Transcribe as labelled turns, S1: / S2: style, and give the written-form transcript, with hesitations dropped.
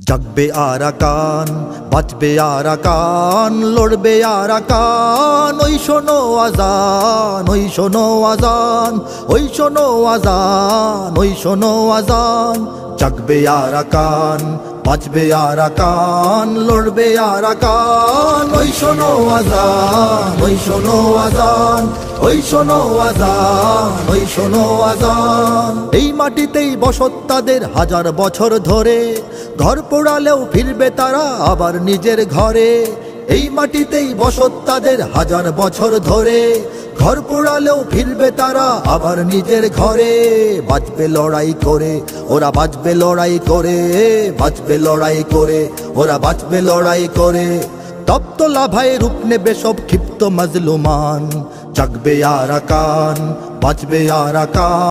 S1: জাগবে আরাকান, বাঁচবে আরাকান, লড়বে আরাকান। ওই শোনো আজান, ওই শোনো আজান, ওই শোনো আজান, ওই শোনো আজান। জাগবে আরাকান, বাঁচবে আরাকান, লড়বে আরাকান। ওই শোনো আজান, ওই শোনো আজান, ওই শোনো আজান, ওই শোনো আজান। এই মাটিতেই বসত তাদের হাজার বছর ধরে, ঘর পোড়ালেও ফিরবে তারা আবার নিজের ঘরে। এই মাটিতেই বসত তাদের হাজার বছর ধরে, ঘর পোড়ালেও ফিরবে তারা আবার নিজের ঘরে। বাঁচবে লড়াই করে, ওরা বাঁচবে লড়াই করে, বাঁচবে লড়াই করে, ওরা বাঁচবে লড়াই করে। তপ্ত লাভায় রূপ নেবে সব ক্ষিপ্ত মাজলুমান। জাগবে আরাকান, বাঁচবে আরাকান।